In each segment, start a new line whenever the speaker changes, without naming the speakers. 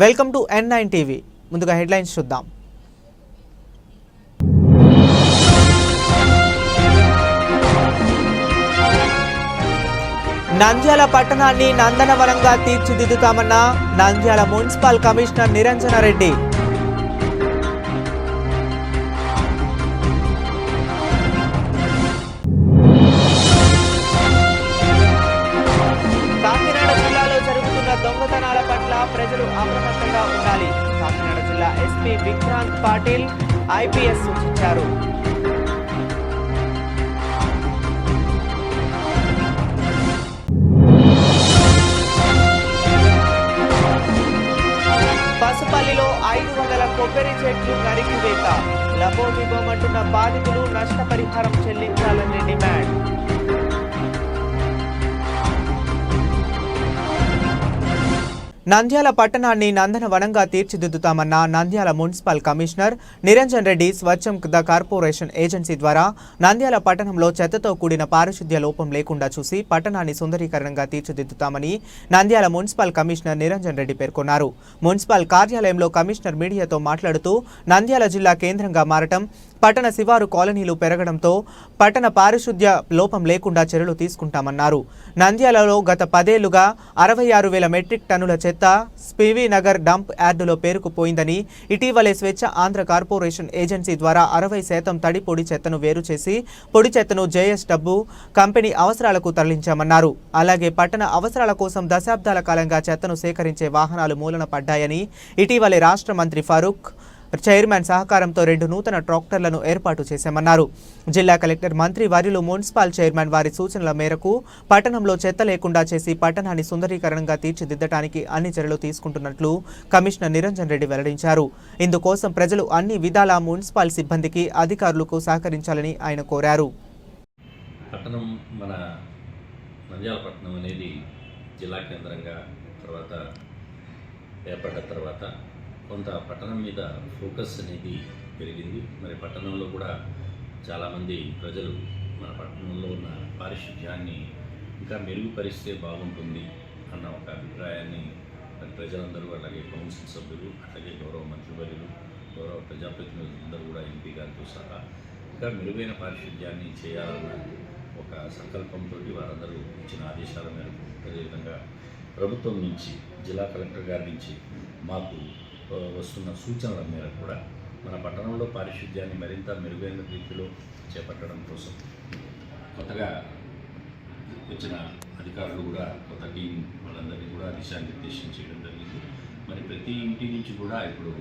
Welcome to N9 TV. ముందుగా headlines చూద్దాం. నంద్యాల పట్టణాన్ని నందనవనంగా తీర్చిదిద్దుతామన్న నంద్యాల మున్సిపల్ కమిషనర్ నిరంజన రెడ్డి. కాకినాడ జిల్లాలో జరుగుతున్న దొంగతనాల పట్ల ప్రజలు అప్రమత్తంగా ఉండాలి. కాకినాడ జిల్లా ఎస్పీ విక్రాంత్ పాటిల్ ఐపీఎస్ సూచించారు. పసుపల్లిలో 500 కొబ్బరి చెట్లు నరికివేత. లబోదిబోమంటున్న బాధితులు నష్టపరిహారం చెల్లించాలని డిమాండ్. నంద్యాల పట్టణాన్ని నందనవనంగా తీర్చిదిద్దుతామన్న నంద్యాల మున్సిపల్ కమిషనర్ నిరంజన్ రెడ్డి స్వచ్ఛం ద కార్పొరేషన్ ఏజెన్సీ ద్వారా నంద్యాల పట్టణంలో చెత్తతో కూడిన పారిశుద్ధ్య లోపం లేకుండా చూసి పట్టణాన్ని సుందరీకరణంగా తీర్చిదిద్దుతామని నంద్యాల మున్సిపల్ కమిషనర్ నిరంజన్ రెడ్డి పేర్కొన్నారు. మున్సిపల్ కార్యాలయంలో కమిషనర్ మీడియాతో మాట్లాడుతూ నంద్యాల జిల్లా కేంద్రంగా మారటం, పట్టణ శివారు కాలనీలు పెరగడంతో పట్టణ పారిశుద్ధ్య లోపం లేకుండా చర్యలు తీసుకుంటామన్నారు. నంద్యాలలో గత 10 ఏళ్లుగా 66,000 మెట్రిక్ టన్నుల చెత్త స్పీవీ నగర్ డంప్ యార్డులో పేరుకుపోయిందని, ఇటీవలే స్వచ్ఛ ఆంధ్ర కార్పొరేషన్ ఏజెన్సీ ద్వారా 60% తడి పొడి చెత్తను వేరు చేసి పొడి చెత్తను JSW కంపెనీ అవసరాలకు తరలించామన్నారు. అలాగే పట్టణ అవసరాల కోసం దశాబ్దాల కాలంగా చెత్తను సేకరించే వాహనాలు మూలన పడ్డాయని, ఇటీవలే రాష్ట్ర మంత్రి ఫరూక్ చైర్మన్ సహకారంతో 2 నూతన ట్రాక్టర్లను ఏర్పాటు చేశామన్నారు. జిల్లా కలెక్టర్ మంత్రి వర్యులు మున్సిపల్ చైర్మన్ వారి సూచనల మేరకు పట్టణంలో చెత్త లేకుండా చేసి పట్టణాన్ని సుందరీకరణంగా తీర్చిదిద్దడానికి అన్ని చర్యలు తీసుకుంటున్నట్లు కమిషనర్ నిరంజన్ రెడ్డి వెల్లడించారు. ఇందుకోసం ప్రజలు అన్ని విధాల మున్సిపల్ సిబ్బందికి, అధికారులకు సహకరించాలని ఆయన కోరారు.
పట్టణం మన నంద్యాల పట్టణం అనేది జిల్లా కేంద్రంగా ఏర్పడ్డ తర్వాత కొంత పట్టణం మీద ఫోకస్ అనేది పెరిగింది. మరి పట్టణంలో కూడా చాలామంది ప్రజలు మన పట్టణంలో ఉన్న పారిశుధ్యాన్ని ఇంకా మెరుగుపరిస్తే బాగుంటుంది అన్న ఒక అభిప్రాయాన్ని ప్రజలందరూ, అలాగే కౌన్సిల్ సభ్యులు, అలాగే గౌరవ మంత్రివర్యులు, గౌరవ ప్రజాప్రతినిధులందరూ కూడా ఎంపీ గారితో సహా ఇంకా మెరుగైన పారిశుధ్యాన్ని చేయాలన్న ఒక సంకల్పంతో వారందరూ ఇచ్చిన ఆదేశాల మేరకు, అదేవిధంగా ప్రభుత్వం నుంచి, జిల్లా కలెక్టర్ గారి నుంచి మాకు వస్తున్న సూచనల మేరకు కూడా మన పట్టణంలో పారిశుధ్యాన్ని మరింత మెరుగైన రీతిలో చేపట్టడం కోసం కొత్తగా వచ్చిన అధికారులు కూడా కొత్త టీం వాళ్ళందరినీ కూడా దిశానిర్దేశం చేయడం జరిగింది. మరి ప్రతి ఇంటి నుంచి కూడా ఇప్పుడు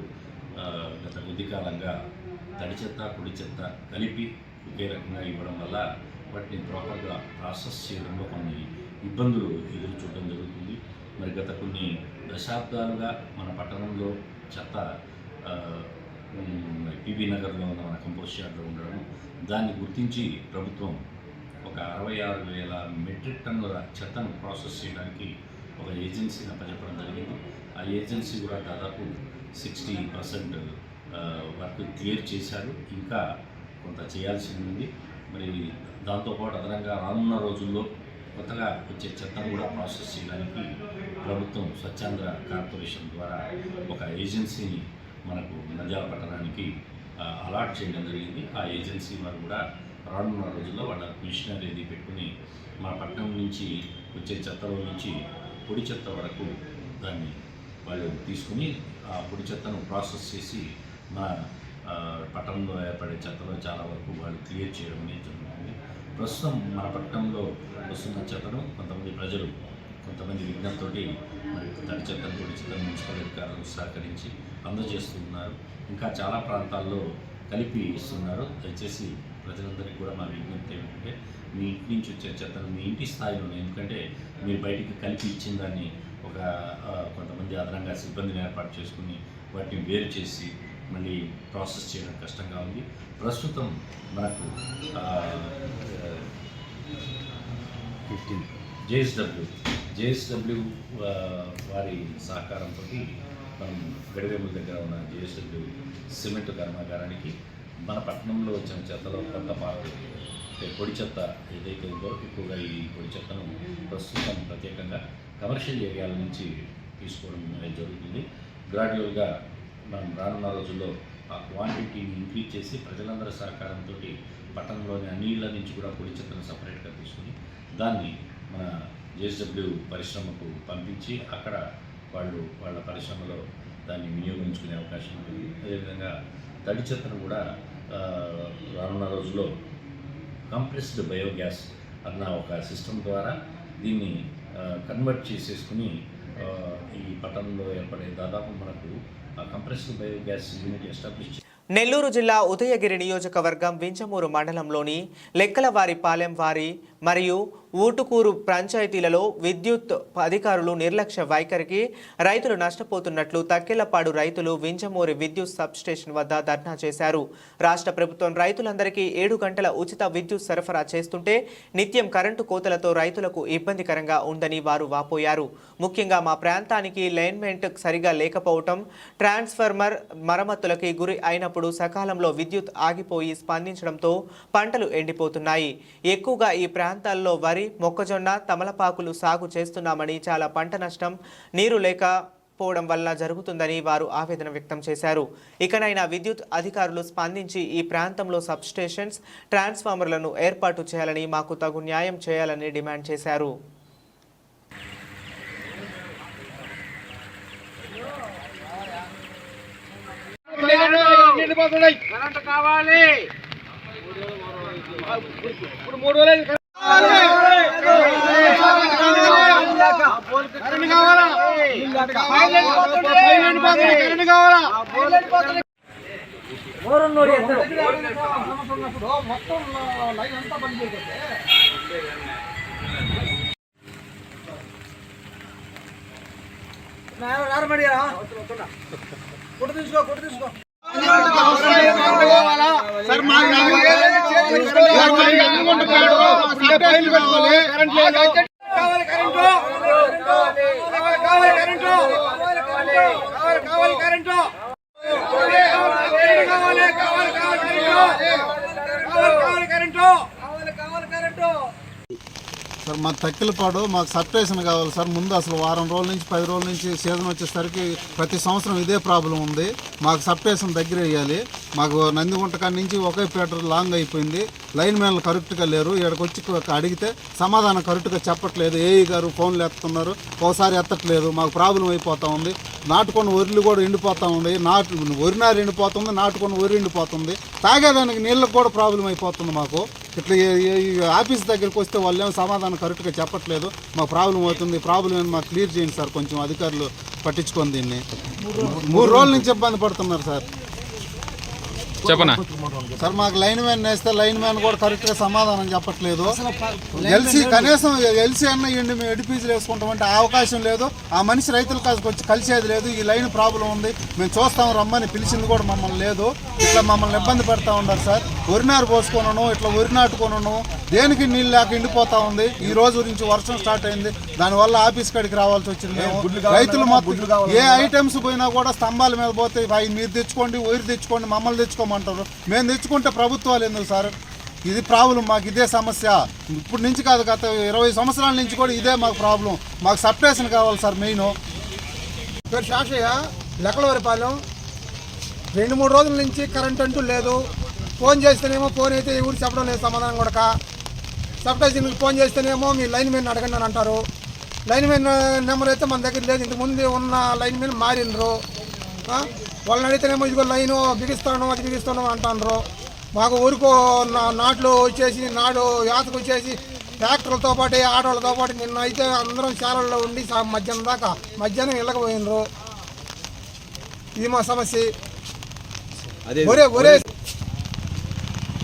గత కొద్ది కాలంగా తడి చెత్త, పొడి చెత్త కలిపి ఒకే రకంగా ఇవ్వడం వల్ల వాటిని ప్రాపర్గా ప్రాసెస్ చేయడంలో కొన్ని ఇబ్బందులు ఎదురు చూడడం జరుగుతుంది. మరి గత కొన్ని దశాబ్దాలుగా మన పట్టణంలో చెత్త పీవీ నగర్లో ఉన్న మన కంపోస్ట్ యార్డ్లో ఉండడం, దాన్ని గుర్తించి ప్రభుత్వం ఒక 66,000 మెట్రిక్ టన్నుల చెత్తను ప్రాసెస్ చేయడానికి ఒక ఏజెన్సీని అప్పచెప్పడం జరిగింది. ఆ ఏజెన్సీ కూడా దాదాపు 60% వర్క్ క్లియర్ చేశారు. ఇంకా కొంత చేయాల్సి ఉంది. మరి దాంతోపాటు అదనంగా రానున్న రోజుల్లో కొత్తగా వచ్చే చెత్తను కూడా ప్రాసెస్ చేయడానికి ప్రభుత్వం స్వచ్ఛాంధ్ర కార్పొరేషన్ ద్వారా ఒక ఏజెన్సీని మనకు నంద్యాల పట్టణానికి అలాట్ చేయడం జరిగింది. ఆ ఏజెన్సీ వారు కూడా రానున్న రోజుల్లో వాళ్ళ మిషనరీ ఏది పెట్టుకుని మన పట్టణం నుంచి వచ్చే చెత్తలో నుంచి పొడి చెత్త వరకు దాన్ని వాళ్ళు తీసుకుని ఆ పొడి చెత్తను ప్రాసెస్ చేసి మన పట్టణంలో ఏర్పడే చెత్తలో చాలా వరకు వాళ్ళు క్లియర్ చేయడం అనేది జరుగుతుంది. ప్రస్తుతం మన పట్టణంలో వస్తున్న చెత్తను కొంతమంది విజ్ఞప్తితో మరి తడి చెత్తను, పొడి చెత్తను మున్సిపల్ అధికారులు సహకరించి అందజేస్తున్నారు. ఇంకా చాలా ప్రాంతాల్లో కలిపి ఇస్తున్నారు. దయచేసి ప్రజలందరికీ కూడా మా విజ్ఞప్తి ఏమిటంటే, మీ ఇంటి నుంచి వచ్చే చెత్తను మీ ఇంటి స్థాయిలోనే, ఎందుకంటే మీరు బయటికి కలిపి ఇచ్చిన దాన్ని కొంతమంది అదనంగా సిబ్బందిని ఏర్పాటు చేసుకుని వాటిని వేరు చేసి మళ్ళీ ప్రాసెస్ చేయడం కష్టంగా ఉంది. ప్రస్తుతం మనకు JSW వారి సహకారంతో మనం గడివేముల దగ్గర ఉన్న JSW సిమెంట్ కర్మాగారానికి మన పట్టణంలో వచ్చిన చెత్తలో కొంత పార్టీ పొడి చెత్త ఏదైతే ఉందో, ఎక్కువగా ఈ పొడి చెత్తను ప్రస్తుతం ప్రత్యేకంగా కమర్షియల్ ఏరియాల నుంచి తీసుకోవడం అనేది జరుగుతుంది. గ్రాడ్యువల్గా మనం రానున్న రోజుల్లో ఆ క్వాంటిటీని ఇంక్రీజ్ చేసి ప్రజలందరి సహకారంతో పట్టణంలోని అన్ని ఇళ్ల నుంచి కూడా పొడి చెత్తను సపరేట్గా తీసుకుని దాన్ని మన జేఎస్డబ్ల్యూ పరిశ్రమకు పంపించి అక్కడ వాళ్ళ పరిశ్రమలో దాన్ని వినియోగించుకునే అవకాశం ఉంటుంది. అదేవిధంగా తడి చెత్తను కూడా రానున్న రోజుల్లో కంప్రెస్డ్ బయోగ్యాస్ అన్న ఒక సిస్టమ్ ద్వారా దీన్ని కన్వర్ట్ చేసేసుకుని ఈ పట్టణంలో ఏర్పడే దాదాపు మనకు compressed biogas unit establish.
Nellore జిల్లా ఉదయగిరి నియోజకవర్గం వించమూరు మండలంలోని లెక్కలవారిపాలెం వారి మరియు ఊటుకూరు పంచాయతీలలో విద్యుత్ అధికారులు నిర్లక్ష్య వైఖరికి రైతులు నష్టపోతున్నట్లు తక్కెళ్లపాడు రైతులు వించమూరి విద్యుత్ సబ్స్టేషన్ వద్ద ధర్నా చేశారు. రాష్ట్ర ప్రభుత్వం రైతులందరికీ 7 గంటల ఉచిత విద్యుత్ సరఫరా చేస్తుంటే నిత్యం కరెంటు కోతలతో రైతులకు ఇబ్బందికరంగా ఉందని వారు వాపోయారు. ముఖ్యంగా మా ప్రాంతానికి లైన్మెంట్ సరిగా లేకపోవటం, ట్రాన్స్ఫార్మర్ మరమ్మతులకి గురి అయినప్పుడు సకాలంలో విద్యుత్ ఆగిపోయి స్పందించడంతో పంటలు ఎండిపోతున్నాయి. ఎక్కువగా ఈ ప్రాంతాల్లో వరి, మొక్కజొన్న, తమలపాకులు సాగు చేస్తున్నామని చాలా పంట నష్టం నీరు లేకపోవడం వల్ల జరుగుతుందని వారు ఆవేదన వ్యక్తం చేశారు. ఇకనైనా విద్యుత్ అధికారులు స్పందించి ఈ ప్రాంతంలో సబ్స్టేషన్స్, ట్రాన్స్ఫార్మర్లను ఏర్పాటు చేయాలని, మాకు తగు న్యాయం చేయాలని డిమాండ్ చేశారు.
కావాలి ఇప్పుడు 3 రోజులు మొత్తం లైన్ అంతా బంద్ చేస్తే కొట్టు తీసుకో సార్
మాకు తక్కిలపాడు మాకు సబ్స్టేషన్ కావాలి సార్. ముందు అసలు వారం రోజుల నుంచి 10 రోజుల నుంచి సీజన్ వచ్చేసరికి ప్రతి సంవత్సరం ఇదే ప్రాబ్లం ఉంది. మాకు సబ్స్టేషన్ దగ్గర వేయాలి. మాకు నందిగుంట కాడి నుంచి ఒకే పేటర్ లాంగ్ అయిపోయింది. లైన్ మ్యాన్లు కరెక్ట్గా లేరు. ఇక్కడికి వచ్చి అడిగితే సమాధానం కరెక్ట్గా చెప్పట్లేదు. ఏఈ గారు ఫోన్లు ఎత్తుతున్నారు, ఒకసారి ఎత్తట్లేదు. మాకు ప్రాబ్లం అయిపోతూ ఉంది. నాటుకొని వరిలు కూడా ఎండిపోతూ ఉంది. వరినారు ఎండిపోతుంది, నాటుకొని వరి ఎండిపోతుంది. తాగేదానికి నీళ్ళకు కూడా ప్రాబ్లం అయిపోతుంది మాకు. ఇట్లా ఆఫీస్ దగ్గరికి వస్తే వాళ్ళు ఏమో సమాధానం కరెక్ట్గా చెప్పట్లేదు. మాకు ప్రాబ్లం అవుతుంది. ప్రాబ్లం ఏమి మాకు క్లియర్ చేయండి సార్. కొంచెం అధికారులు పట్టించుకొని దీన్ని 3 రోజుల నుంచి ఇబ్బంది పడుతున్నారు సార్.
చెప్పనా
సార్ మాకు లైన్ మ్యాన్ వేస్తే లైన్ మ్యాన్ కూడా కరెక్ట్గా సమాధానం చెప్పట్లేదు. ఎల్సీ కనీసం ఎల్సీ అన్న ఇవ్వండి, మేము ఎడిపీజీలు వేసుకుంటామంటే అవకాశం లేదు. ఆ మనిషి రైతులకు వచ్చి కలిసేది లేదు. ఈ లైన్ ప్రాబ్లం ఉంది, మేము చూస్తాం రమ్మని పిలిచింది కూడా మమ్మల్ని లేదు. ఇట్లా మమ్మల్ని ఇబ్బంది పెడతా ఉన్నారు సార్. వరినారు పోసుకోనను, ఇట్లా వరి నాటుకోనను, దేనికి నీళ్ళు లేక ఎండిపోతా ఉంది. ఈ రోజు నుంచి వర్షం స్టార్ట్ అయింది, దానివల్ల ఆఫీస్ కాడికి రావాల్సి వచ్చింది. మేము రైతులు మొత్తం ఏ ఐటమ్స్ పోయినా కూడా స్తంభాల మీద పోతే మీరు తెచ్చుకోండి, వరి తెచ్చుకోండి, మమ్మల్ని తెచ్చుకోమంటారు. మేము తెచ్చుకుంటే ప్రభుత్వాలు ఎందుకు సార్? ఇది ప్రాబ్లం మాకు, ఇదే సమస్య. ఇప్పుడు నుంచి కాదు, గత 20 సంవత్సరాల నుంచి కూడా ఇదే మాకు ప్రాబ్లం. మాకు సబ్స్టేషన్ కావాలి సార్. మెయిన్
పేరు శాషయ్య, లెక్కలవారిపాలెం. 2-3 రోజుల నుంచి కరెంట్ అంటూ లేదు. ఫోన్ చేస్తేనేమో ఫోన్ అయితే ఎవరు చెప్పడం లేదు సమాధానం కూడా. సబ్స్టేషన్కి ఫోన్ చేస్తేనేమో మీ లైన్ మెన్ అడగండి అని అంటారు. లైన్ మెన్ నెంబర్ అయితే మన దగ్గర లేదు. ఇంతకుముందు ఉన్న లైన్ మెన్ మారినరు. వాళ్ళని అడిగితేనేమో ఇదిగో లైను బిగిస్తాను, అది బిగిస్తాను అంటారు. మాకు ఊరుకో నాట్లు వచ్చేసి, నాడు యాతకు వచ్చేసి ట్రాక్టర్లతో పాటు ఆటోలతో పాటు నిన్న అయితే అందరం శాలల్లో ఉండి మధ్యాహ్నం దాకా మధ్యాహ్నం వెళ్ళకపోయినరు. ఇది మా సమస్య.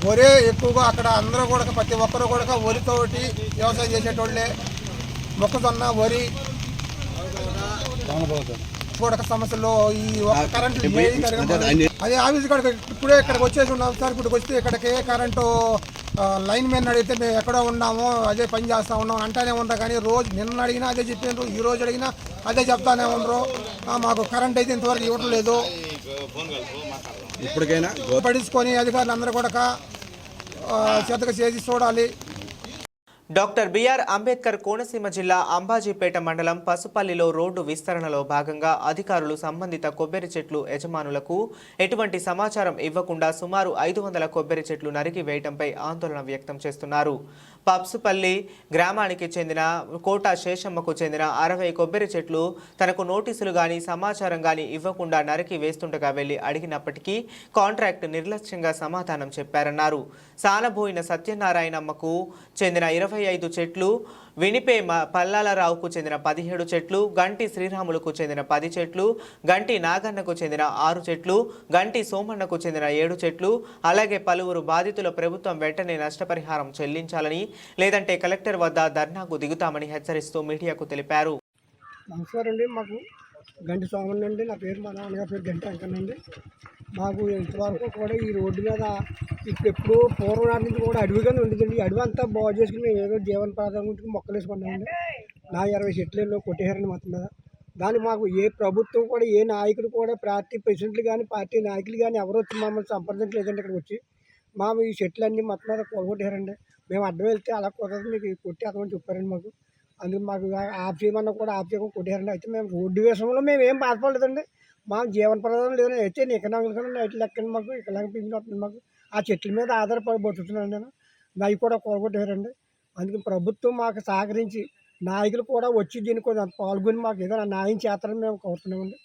ఒరే ఎక్కువగా అక్కడ అందరూ కూడా, ప్రతి ఒక్కరు కూడా వరితోటి వ్యవసాయం చేసేటోళ్ళే. మొక్కజొన్న, వరి కూడా సమస్యలు. ఈ కరెంటు అదే ఆఫీస్ కాడికి ఇప్పుడే ఇక్కడికి వచ్చేసి ఉన్నాం సార్. ఇప్పటికి వస్తే ఇక్కడికి కరెంటు లైన్ మెన్ అడిగితే మేము ఎక్కడో ఉన్నాము, అదే పని చేస్తూ ఉన్నాం అంటానే ఉంటారు. కానీ రోజు నిన్న అడిగినా అదే చెప్పారు, ఈ రోజు అడిగినా అదే చెప్తానే ఉండరు. మాకు కరెంట్ అయితే ఇంతవరకు ఇవ్వటం లేదు.
ఇప్పటికైనా
పట్టించుకొని అధికారులు అందరూ కూడా చేతగా చేసి చూడాలి.
డాక్టర్ బిఆర్ అంబేద్కర్ కోనసీమ జిల్లా అంబాజీపేట మండలం పసుపల్లిలో రోడ్డు విస్తరణలో భాగంగా అధికారులు సంబంధిత కొబ్బరి చెట్లు యజమానులకు ఎటువంటి సమాచారం ఇవ్వకుండా సుమారు 500 కొబ్బరి చెట్లు నరికి వేయడంపై ఆందోళన వ్యక్తం చేస్తున్నారు. పసుపల్లి గ్రామానికి చెందిన కోట శేషమ్మకు చెందిన 60 కొబ్బరి చెట్లు తనకు నోటీసులు గాని సమాచారం గాని ఇవ్వకుండా నరికి వేస్తుండగా వెళ్లి అడిగినప్పటికీ కాంట్రాక్ట్ నిర్లక్ష్యంగా సమాధానం చెప్పారన్నారు. సానబోయిన సత్యనారాయణమ్మకు చెందిన 25 చెట్లు, వినిపే పల్లాలరావుకు చెందిన 17 చెట్లు, గంటి శ్రీరాములకు చెందిన 10 చెట్లు, గంటి నాగన్నకు చెందిన 6 చెట్లు, గంటి సోమన్నకు చెందిన 7 చెట్లు, అలాగే పలువురు బాధితుల ప్రభుత్వం వెంటనే నష్టపరిహారం చెల్లించాలని లేదంటే కలెక్టర్ వద్ద ధర్నాకు దిగుతామని హెచ్చరిస్తూ మీడియాకు తెలిపారు.
నమస్కారం అండి. మాకు గంటి సోమన్ అండి, నా పేరు మా నాన్నగారి పేరు గంటి అంకనండి. మాకు ఇంతవరకు కూడా ఈ రోడ్డు మీద ఎప్పుడూ పూర్వం నాటి నుంచి కూడా అడవిగానే ఉండేదండి. ఈ అడవి అంతా బాగు చేసుకుని మేము ఏదో జీవనోపాధి గురించి మొక్కలు వేసుకున్నామండి. నా 20 చెట్లు కొట్టేశారండి మొత్తం మీద. దాన్ని మాకు ఏ ప్రభుత్వం కూడా, ఏ నాయకుడు కూడా, పార్టీ ప్రెసిడెంట్లు కానీ పార్టీ నాయకులు కానీ ఎవరు వచ్చి మమ్మల్ని సంప్రదించలేదండి. ఇక్కడికి వచ్చి ఈ చెట్లన్నీ మొత్తం మీద కొలగొట్టారండి. మేము అడ్డం వెళ్తే అలా కుదరదు, మీకు కొట్టేస్తామని చెప్పారండి మాకు. అందుకు మాకు ఆఫ్ చేయమన్నా కూడా ఆఫ్ చేయకుండా కొట్టేయారండి. అయితే మేము రోడ్డు విషయంలో మేము ఏం బాధపడలేదండి. మా జీవన ప్రధానం లేదని అయితే ఎకనామిక్ నైట్ లెక్కని మాకు ఎకనామిక్ పింఛన్ వస్తుంది. మాకు ఆ చెట్ల మీద ఆధారపడి బతుకుతున్నాను నేను. అవి కూడా కొలగొట్టారండి. అందుకే ప్రభుత్వం మాకు సహకరించి నాయకులు కూడా వచ్చి దీన్ని కొంచెం పాల్గొని మాకు ఏదైనా న్యాయం చేస్తారని మేము కోరుతున్నామండి.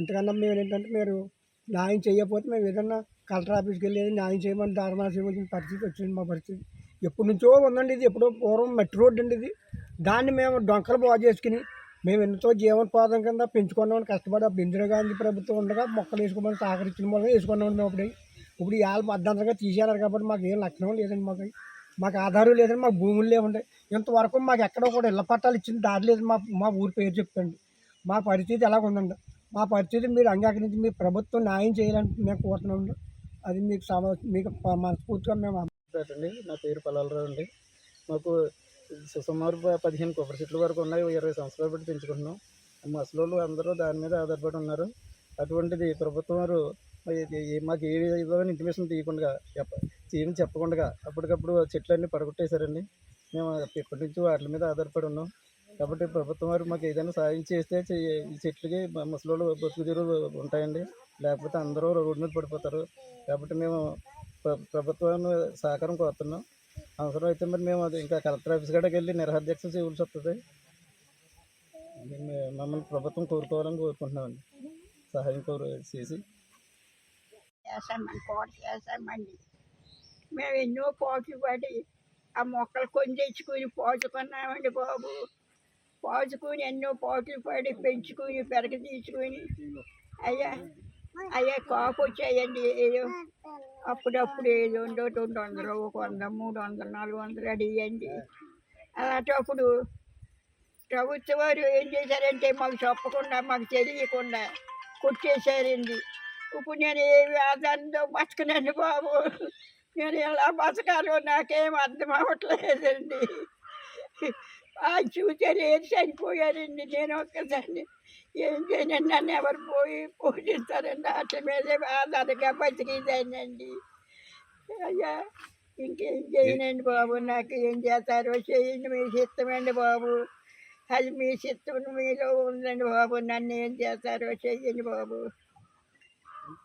ఇంతకన్నా మేము ఏంటంటే మీరు న్యాయం చేయకపోతే మేము ఏదన్నా కలెక్టర్ ఆఫీస్కి వెళ్ళి న్యాయం చేయమని ధర్నా చేయవలసిన పరిస్థితి వచ్చింది. మా పరిస్థితి ఎప్పటి నుంచో ఉందండి. ఇది ఎప్పుడో పూర్వం మట్టి రోడ్డు అండి ఇది. దాన్ని మేము డొంకలు బాగు చేసుకుని మేము ఎంతో జీవనోపాధం కింద పెంచుకున్నామని కష్టపడి అప్పుడు ఇందిరాగాంధీ ప్రభుత్వం ఉండగా మొక్కలు వేసుకోమని సహకరించిన మూలంగా వేసుకున్నామండి. మేము ఇప్పుడు వాళ్ళు అర్థంతరంగా తీసేయాలి కాబట్టి మాకు ఏం లక్షణం లేదండి. మాకు ఆధారం లేదండి. మాకు భూములు లేవండి. ఇంతవరకు మాకు ఎక్కడో కూడా ఇళ్ల పట్టాలు ఇచ్చిన దారి లేదు. మా ఊరి పేరు చెప్తండి. మా పరిస్థితి ఎలాగ ఉందండి. మా పరిస్థితి మీరు అంగీకరించి మీ ప్రభుత్వం న్యాయం చేయాలని మేము కోరుతున్నామండి. అది మీకు మనస్ఫూర్తిగా మేము
అండి. నా పేరు పల్లాలరావు అండి. మాకు సుమారు 15 కొబ్బరి చెట్ల వరకు ఉన్నాయి. 20 సంవత్సరాలు బట్టి పెంచుకుంటున్నాం. ముసలోళ్ళు అందరూ దాని మీద ఆధారపడి ఉన్నారు. అటువంటిది ప్రభుత్వం వారు మాకు ఏ విధమైన ఇంటిమేషన్ తీయకుండా ఏమి చెప్పకుండా అప్పటికప్పుడు చెట్లన్నీ పడగొట్టేశారండి. మేము ఎప్పటి నుంచో వాటి మీద ఆధారపడి ఉన్నాం. కాబట్టి ప్రభుత్వం వారు మాకు ఏదైనా సాయం చేస్తే ఈ చెట్లకి ముసలోళ్ళు బతుకు తెరువు ఉంటాయండి. లేకపోతే అందరూ రోడ్డు మీద పడిపోతారు. కాబట్టి మేము ప్రభుత్వాన్ని సహకారం కోరుతున్నాం. అవసరం అయితే మరి మేము అది ఇంకా కలెక్టర్ ఆఫీస్ కాడికి వెళ్ళి నిరహాధ్యక్ష చేయవలసి వస్తుంది. మమ్మల్ని ప్రభుత్వం కోరుకోవాలని కోరుకుంటున్నామండి. సహాయం చేసి
చేసామండి. మేము ఎన్నో పోట్లు పడి ఆ మొక్కలు కొని తెచ్చుకుని పోచుకున్నామండి బాబు. పోచుకుని ఎన్నో పోట్లు పడి పెంచుకుని పెరగ తీసుకుని అయ్యా కాపు వచ్చాయండి. ఏదో అప్పుడప్పుడు ఏదో 200, 100, 300, 400 అడిగండి. అలాంటప్పుడు ప్రభుత్వం వారు ఏం చేశారంటే మాకు చెప్పకుండా, మాకు తెలియకుండా కొట్టేశారండి. ఇప్పుడు నేను ఏమి ఆధారంతో బతకనండి బాబు. నేను ఎలా బతకాలో నాకేం అర్థం అవ్వట్లేదండి. చూసారు ఏది చనిపోయారండి. నేను ఒక్కసారి ఏం చేయనండి. నన్ను ఎవరు పోషిస్తారండి. వాటి మీదే ఆధారంగా బతికిదానండి. అయ్యా ఇంకేం చేయనండి బాబు. నాకు ఏం చేస్తారో చేయండి. మీ చిత్తమండి బాబు. అది మీ చిత్తం మీలో ఉందండి బాబు. నన్ను ఏం చేస్తారో చెయ్యండి బాబు.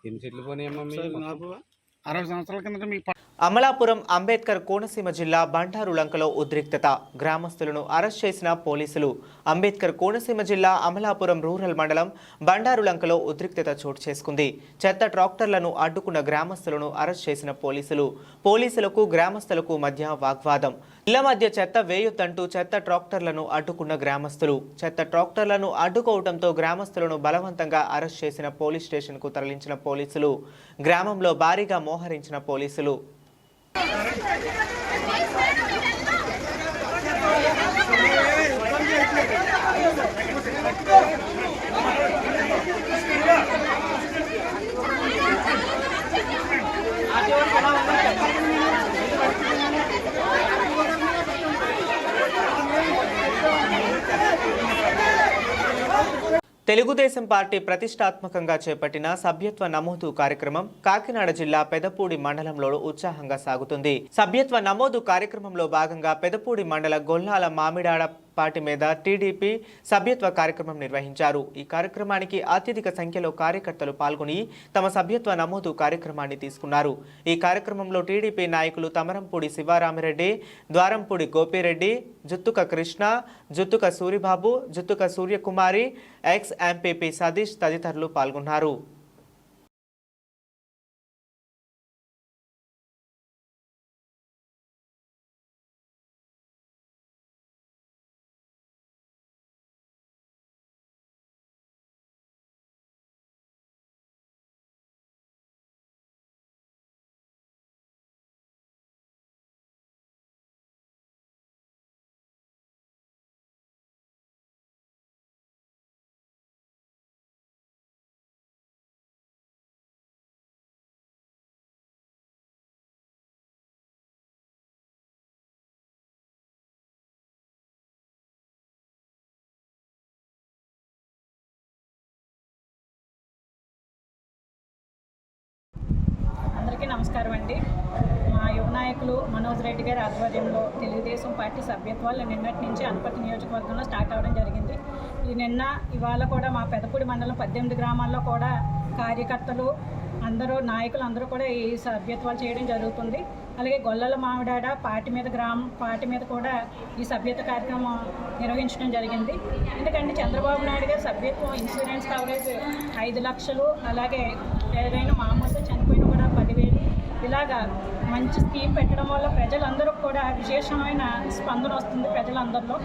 ఎన్ని చెట్లు పోయినాయమ్మా? నాకు 60 సంవత్సరాల కిందట
అమలాపురం అంబేద్కర్ కోనసీమ జిల్లా బండారులంకలో ఉద్రిక్తత. గ్రామస్తులను అరెస్ట్ చేసిన పోలీసులు. అంబేద్కర్ కోనసీమ జిల్లా అమలాపురం రూరల్ మండలం బండారులంకలో ఉద్రిక్తత చోటు చేసుకుంది. చెత్త ట్రాక్టర్లను అడ్డుకున్న గ్రామస్తులను అరెస్ట్ చేసిన పోలీసులకు గ్రామస్తులకు మధ్య వాగ్వాదం. ఇళ్ల మధ్య చెత్త వేయొద్దంటూ చెత్త ట్రాక్టర్లను అడ్డుకున్న గ్రామస్తులు. చెత్త ట్రాక్టర్లను అడ్డుకోవడంతో గ్రామస్తులను బలవంతంగా అరెస్ట్ చేసిన పోలీస్ స్టేషన్కు తరలించిన పోలీసులు. గ్రామంలో భారీగా మోహరించిన పోలీసులు. తెలుగుదేశం పార్టీ ప్రతిష్టాత్మకంగా చేపట్టిన సభ్యత్వ నమోదు కార్యక్రమం కాకినాడ జిల్లా పెదపూడి మండలంలో ఉత్సాహంగా సాగుతుంది. సభ్యత్వ నమోదు కార్యక్రమంలో భాగంగా పెదపూడి మండల గొల్లాల మామిడాడ పార్టీ మీద టీడీపీ సభ్యత్వ కార్యక్రమం నిర్వహించారు. ఈ కార్యక్రమానికి అత్యధిక సంఖ్యలో కార్యకర్తలు పాల్గొని తమ సభ్యత్వ నమోదు కార్యక్రమాన్ని తీసుకున్నారు. ఈ కార్యక్రమంలో టీడీపీ నాయకులు తమరంపూడి శివరామిరెడ్డి, ద్వారంపూడి గోపిరెడ్డి, జుత్తుక కృష్ణ, జుత్తుక సూరిబాబు, జుత్తుక సూర్యకుమారి, ఎక్స్ ఎంపీపీ సతీష్ తదితరులు పాల్గొన్నారు.
అందరికీ నమస్కారం అండి. మా యువ నాయకులు మనోజ్ రెడ్డి గారి ఆధ్వర్యంలో తెలుగుదేశం పార్టీ సభ్యత్వాలు నిన్నటి నుంచి అనపర్తి నియోజకవర్గంలో స్టార్ట్ అవ్వడం జరిగింది. ఇవాళ కూడా మా పెదపూడి మండలం 18 గ్రామాల్లో కూడా కార్యకర్తలు నాయకులు అందరూ కూడా ఈ సభ్యత్వాలు చేయడం జరుగుతుంది. అలాగే గొల్లల మామిడాడ పార్టీ మీద కూడా ఈ సభ్యత కార్యక్రమం నిర్వహించడం జరిగింది. ఎందుకంటే చంద్రబాబు నాయుడు గారి సభ్యత్వం ఇన్సూరెన్స్ కవరేజ్ 5 లక్షలు, అలాగే ఏదైనా మామూలుగా చనిపోయిన కూడా 10,000 ఇలాగా మంచి స్కీమ్ పెట్టడం వల్ల ప్రజలందరూ కూడా విశేషమైన స్పందన వస్తుంది. ప్రజలందరిలో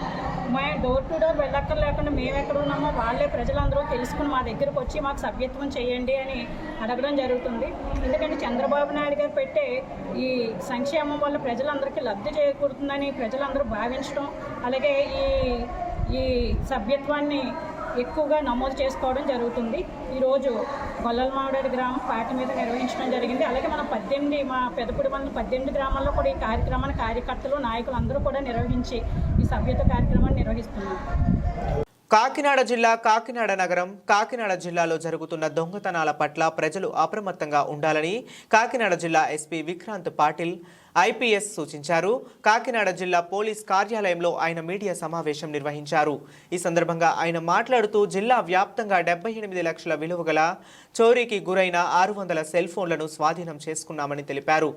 మేము డోర్ టు డోర్ వెళ్ళక్కర్లేకుండా మేము ఎక్కడ ఉన్నామో వాళ్ళే ప్రజలందరూ తెలుసుకుని మా దగ్గరకు వచ్చి మాకు సభ్యత్వం చేయండి అని అడగడం జరుగుతుంది. ఎందుకంటే చంద్రబాబు నాయుడు గారు పెట్టే ఈ సంక్షేమం వల్ల ప్రజలందరికీ లబ్ధి చేకూరుతుందని ప్రజలందరూ భావించడం, అలాగే ఈ సభ్యత్వాన్ని ఎక్కువగా నమోదు చేసుకోవడం జరుగుతుంది. ఈరోజు గొల్లలమావిడాడ గ్రామం పార్టీ మీద నిర్వహించడం జరిగింది. అలాగే మా పెదపూడి మండలం 18 గ్రామాల్లో కూడా ఈ కార్యక్రమాన్ని కార్యకర్తలు నాయకులు అందరూ కూడా నిర్వహించి ఈ సభ్యత కార్యక్రమాన్ని నిర్వహిస్తున్నారు.
కాకినాడ జిల్లా కాకినాడ నగరం కాకినాడ జిల్లాలో జరుగుతున్న దొంగతనాల పట్ల ప్రజలు అప్రమత్తంగా ఉండాలని కాకినాడ జిల్లా ఎస్పీ విక్రాంత్ పాటిల్ ఐపీఎస్ సూచించారు. కాకినాడ జిల్లా పోలీస్ కార్యాలయంలో ఆయన మీడియా సమావేశం నిర్వహించారు. ఈ సందర్భంగా ఆయన మాట్లాడుతూ జిల్లా వ్యాప్తంగా 78 లక్షల విలువ గల చోరీకి గురైన 600 సెల్ ఫోన్లను స్వాధీనం చేసుకున్నామని తెలిపారు.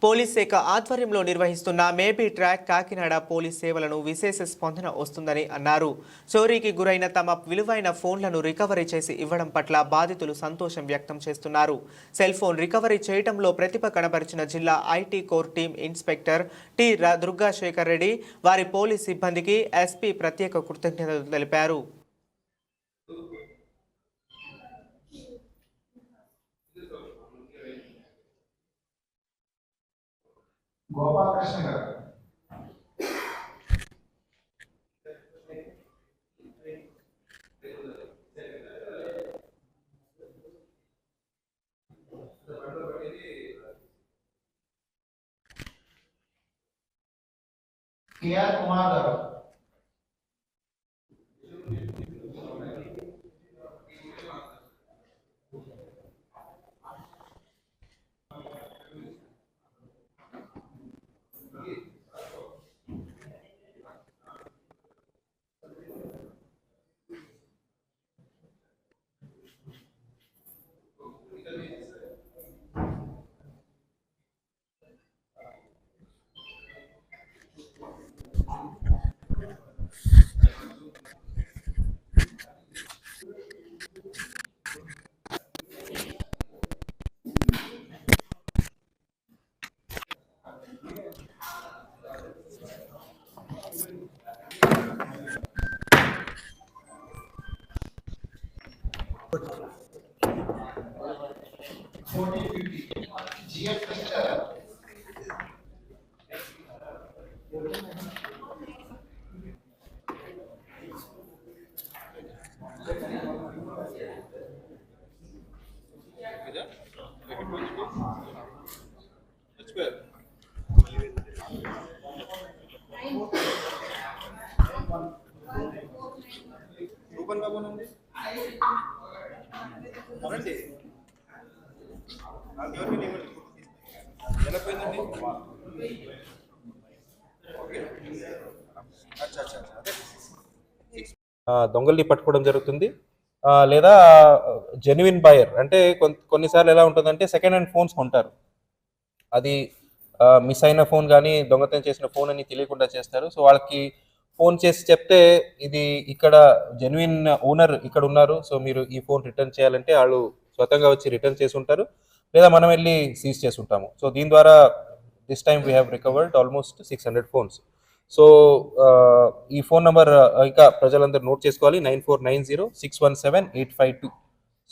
పోలీస్ శాఖ ఆధ్వర్యంలో నిర్వహిస్తున్న మేబీ ట్రాక్ కాకినాడ పోలీస్ సేవలను విశేష స్పందన వస్తుందని అన్నారు. చోరీకి గురైన తమ విలువైన ఫోన్లను రికవరీ చేసి ఇవ్వడం పట్ల బాధితులు సంతోషం వ్యక్తం చేస్తున్నారు. సెల్ ఫోన్ రికవరీ చేయడంలో ప్రతిభ కనబరిచిన జిల్లా IT core team inspector T Durgasekhar Reddy, వారి పోలీస్ సిబ్బందికి ఎస్పీ ప్రత్యేక కృతజ్ఞతలు తెలిపారు.
గోపాలకృష్ణ గారు కేఆర్ కుమార్ గారు
దొంగల్ని పట్టుకోవడం జరుగుతుంది. లేదా జెన్యున్ బయర్ అంటే కొన్నిసార్లు ఎలా ఉంటుందంటే సెకండ్ హ్యాండ్ ఫోన్స్ కొంటారు. అది మిస్ అయిన ఫోన్ కానీ దొంగతనం చేసిన ఫోన్ అని తెలియకుండా చేస్తారు. సో వాళ్ళకి ఫోన్ చేసి చెప్తే ఇది ఇక్కడ జెన్యున్ ఓనర్ ఇక్కడ ఉన్నారు, సో మీరు ఈ ఫోన్ రిటర్న్ చేయాలంటే వాళ్ళు స్వతంగా వచ్చి రిటర్న్ చేసి ఉంటారు, లేదా మనం వెళ్ళి సీజ్ చేసి ఉంటాము. సో దీని ద్వారా this time we have recovered almost 600 phones. So ఈ ఫోన్ నెంబర్ ఇంకా ప్రజలందరూ నోట్ చేసుకోవాలి, 9490617852.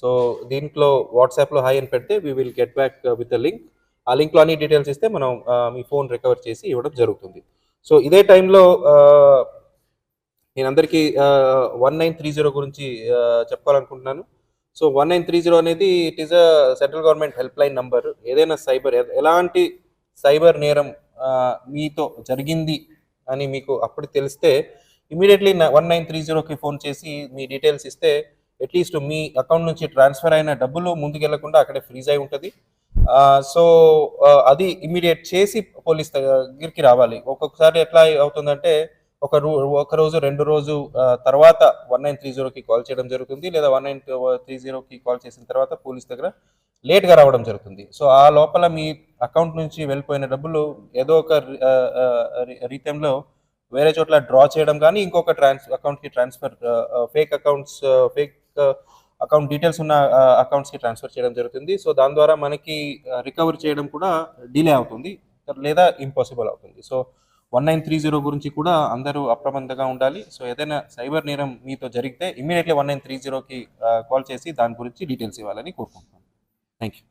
సో దీంట్లో వాట్సాప్లో హాయ్ అని పెడితే we will get back with the link. ఆ లింక్లో అన్ని డీటెయిల్స్ ఇస్తే మనం మీ ఫోన్ రికవర్ చేసి ఇవ్వడం జరుగుతుంది. సో ఇదే టైంలో నేను అందరికీ 1930 గురించి చెప్పాలనుకుంటున్నాను. సో 1930 అనేది it is a central government help line number. ఏదైనా ఎలాంటి సైబర్ నేరం మీతో జరిగింది అని మీకు అప్పుడు తెలిస్తే ఇమీడియట్లీ 1930కి ఫోన్ చేసి మీ డీటెయిల్స్ ఇస్తే అట్లీస్ట్ మీ అకౌంట్ నుంచి ట్రాన్స్ఫర్ అయిన డబ్బులు ముందుకెళ్లకుండా అక్కడే ఫ్రీజ్ అయి ఉంటుంది. సో అది ఇమీడియట్ చేసి పోలీస్ దగ్గరికి రావాలి. ఒక్కొక్కసారి ఎట్లా అవుతుందంటే ఒక రోజు 2 రోజు తర్వాత 1930కి కాల్ చేయడం జరుగుతుంది, లేదా 1930కి కాల్ చేసిన తర్వాత పోలీస్ దగ్గర లేట్గా రావడం జరుగుతుంది. సో ఆ లోపల మీ అకౌంట్ నుంచి వెళ్ళిపోయిన డబ్బులు ఏదో ఒక రీతంలో వేరే చోట్ల డ్రా చేయడం కానీ ఇంకొక అకౌంట్కి ట్రాన్స్ఫర్, ఫేక్ అకౌంట్ డీటెయిల్స్ ఉన్న అకౌంట్స్కి ట్రాన్స్ఫర్ చేయడం జరుగుతుంది. సో దాని ద్వారా మనకి రికవర్ చేయడం కూడా డిలే అవుతుంది, లేదా ఇంపాసిబుల్ అవుతుంది. సో 1930 గురించి కూడా అందరూ అప్రమత్తంగా ఉండాలి. సో ఏదైనా సైబర్ నేరం మీతో జరిగితే ఇమీడియట్లీ 1930కి కాల్ చేసి దాని గురించి డీటెయిల్స్ ఇవ్వాలని కోరుకుంటున్నాను. Thank you.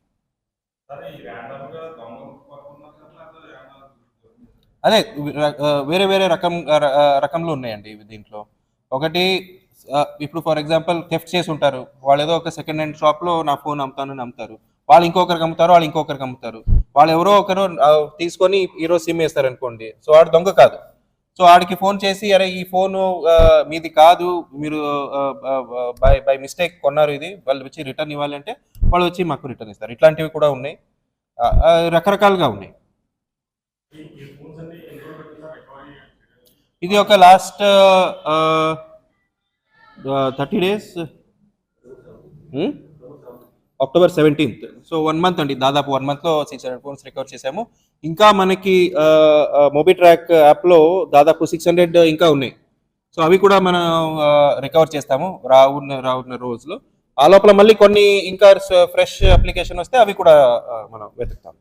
అదే వేరే వేరే రకంలో ఉన్నాయండి దీంట్లో. ఒకటి ఇప్పుడు ఫర్ ఎగ్జాంపుల్ థెఫ్ట్ చేసి ఉంటారు, వాళ్ళు ఏదో ఒక సెకండ్ హ్యాండ్ షాప్లో నా ఫోన్ అమ్ముతానని అమ్ముతారు, వాళ్ళు ఇంకొకరికి అమ్ముతారు, వాళ్ళు ఇంకొకరికి అమ్ముతారు, వాళ్ళు ఎవరో ఒకరు తీసుకొని ఈరోజు సిమ్ వేస్తారు అనుకోండి. సో వాడు దొంగ కాదు. సో వాడికి ఫోన్ చేసి అరే ఈ ఫోను మీది కాదు, మీరు బై మిస్టేక్ కొన్నారు, ఇది వాళ్ళు వచ్చి రిటర్న్ ఇవ్వాలంటే వాళ్ళు వచ్చి మాకు రిటర్న్ ఇస్తారు. ఇట్లాంటివి కూడా ఉన్నాయి, రకరకాలుగా ఉన్నాయి. ఇది ఒక last 30 days, October 17th. So 1 month అండి, దాదాపు 1 monthలో 600 ఫోన్స్ రికవర్ చేసాము. ఇంకా మనకి మోబిట్రాక్ యాప్లో దాదాపు 600 ఇంకా ఉన్నాయి. సో అవి కూడా మనం రికవర్ చేస్తాము రావున్న రోజులో. ఆ లోపల మళ్ళీ కొన్ని ఇంకా ఫ్రెష్ అప్లికేషన్ వస్తే అవి కూడా మనం వెతుకుతాం.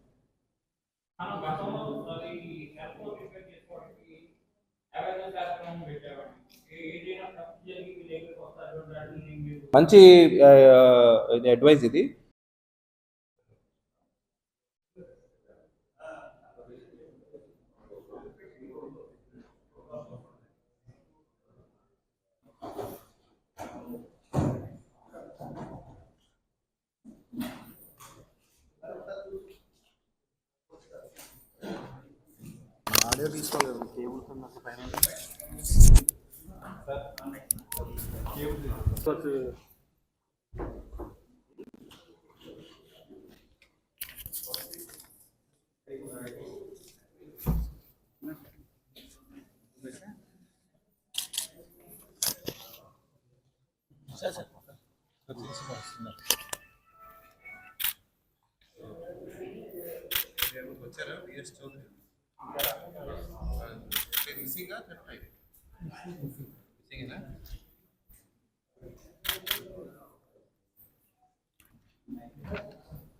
మంచి అడ్వైజ్ ఇది.
ఆడియో తీసుకోలేదు, కేబుల్ పైన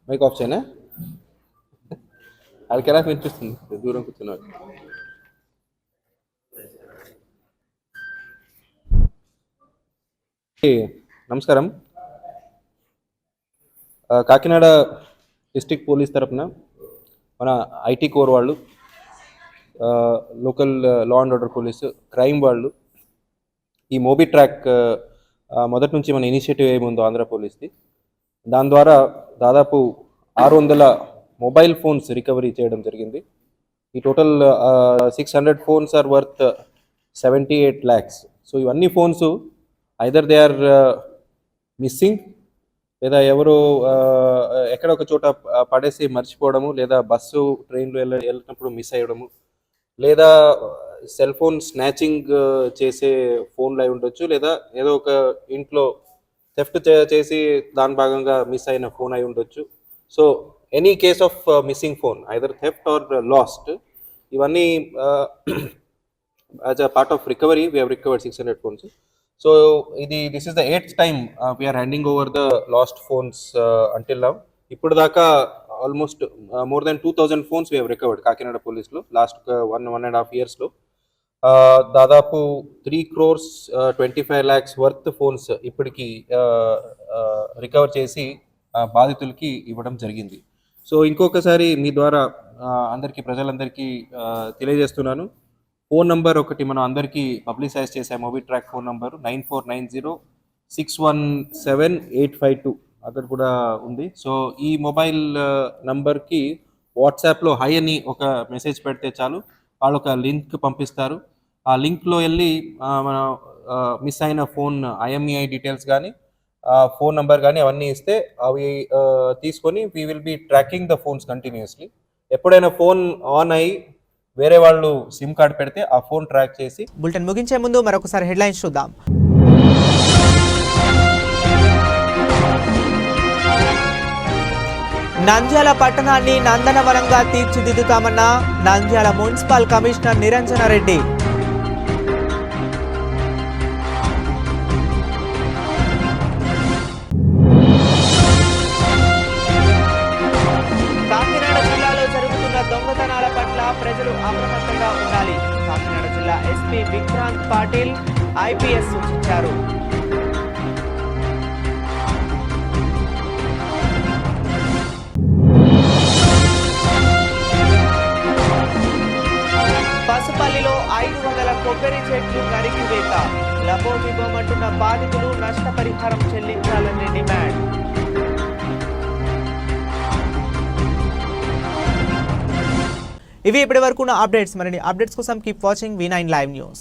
మైక్ ఆఫ్ చేయనా? వాళ్ళకి ఎలా వినిపిస్తుంది దూరం కూర్చున్నారు. నమస్కారం. కాకినాడ డిస్ట్రిక్ట్ పోలీస్ తరఫున మన ఐటీ కోర్ వాళ్ళు, local law and order police, crime వాళ్ళు, ఈ మోబిట్రాక్ మొదటి నుంచి మన ఇనిషియేటివ్ ఏముందో ఆంధ్ర పోలీస్ది, దాని ద్వారా దాదాపు 600 మొబైల్ ఫోన్స్ రికవరీ చేయడం జరిగింది. ఈ total 600 phones are worth 78 lakhs. So ఇవన్నీ phones either they are
missing, లేదా ఎవరో ఎక్కడ ఒక చోట పడేసి మర్చిపోవడము, లేదా బస్సు ట్రైన్లో వెళ్ళినప్పుడు మిస్ అయ్యడము, లేదా సెల్ ఫోన్ స్నాచింగ్ చేసే ఫోన్లు అయి ఉండొచ్చు, లేదా ఏదో ఒక ఇంట్లో థెఫ్ట్ చేసి దాని భాగంగా మిస్ అయిన ఫోన్ అయి ఉండొచ్చు. So any case of missing phone, either theft or lost, ఇవన్నీ as a part of recovery we have recovered 600 phones. So this is the 8th time we are handing over the lost phones until now. ఇప్పుడు దాకా almost more than 2000 phones we have recovered Kakinada పోలీస్లో last 1.5 yearsలో. దాదాపు 3,25 lakhs worth phones ఇప్పటికి recover చేసి బాధితులకి ఇవ్వడం జరిగింది. సో ఇంకొకసారి మీ ద్వారా అందరికీ, ప్రజలందరికీ తెలియజేస్తున్నాను, ఫోన్ నంబర్ ఒకటి మనం అందరికీ పబ్లిసైజ్ చేసే మూవీ ట్రాక్ ఫోన్ నంబర్ 9490617852 అక్కడ కూడా ఉంది. సో ఈ మొబైల్ నంబర్కి వాట్సాప్లో హై అని ఒక మెసేజ్ పెడితే చాలు, వాళ్ళు ఒక లింక్ పంపిస్తారు. ఆ లింక్లో వెళ్ళి మన మిస్ అయిన ఫోన్ IMEI డీటెయిల్స్ కానీ ఫోన్ నంబర్ కానీ అవన్నీ ఇస్తే అవి తీసుకొని we will be tracking the phones continuously. ఎప్పుడైనా ఫోన్ ఆన్ అయ్యి వేరే వాళ్ళు సిమ్ కార్డ్ పెడితే ఆ ఫోన్ ట్రాక్ చేసి.
బులెటిన్ ముగించే ముందు మరొకసారి హెడ్లైన్స్ చూద్దాం. నంద్యాల పట్టణాన్ని నందనవనంగా తీర్చిదిద్దుతామన్న నంద్యాల మున్సిపల్ కమిషనర్ నిరంజన రెడ్డి. కాకినాడ జిల్లాలో జరుగుతున్న దొంగతనాల పట్ల ప్రజలు అప్రమత్తంగా ఉండాలి. కాకినాడ జిల్లా ఎస్పీ విక్రాంత్ పాటిల్ IPS సూచించారు. పసుపల్లిలో 500 కొబ్బరి చెట్లు నరికివేత. లబోదిబోమంటున్న బాధితులు నష్టపరిహారం చెల్లించాలని డిమాండ్. ఇవి ఇప్పటి వరకు ఉన్న అప్డేట్స్. మరిన్ని అప్డేట్స్ కోసం keep watching V9 Live News.